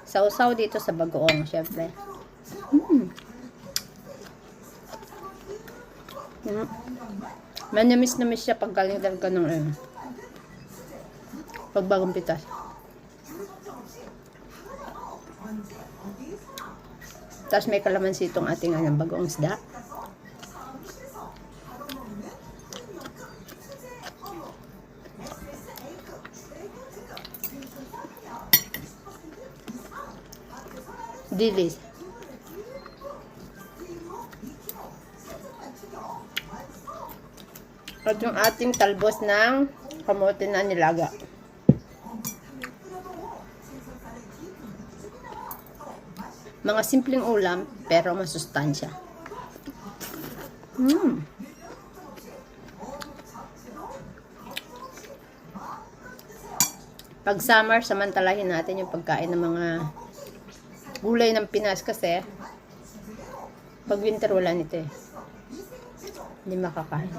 Sausaw dito sa bagoong, syempre. Mm. Mm. Manamis-namis siya pag galing talaga ng pag bagong pitas. Tapos may kalamansi itong ating bagoong isda. Dilis. At yung ating talbos ng kamote na nilaga. Mga simpleng ulam, pero masustansya. Pag summer, samantalahin natin yung pagkain ng mga gulay ng Pinas kasi pag winter wala nito eh. Hindi makakain.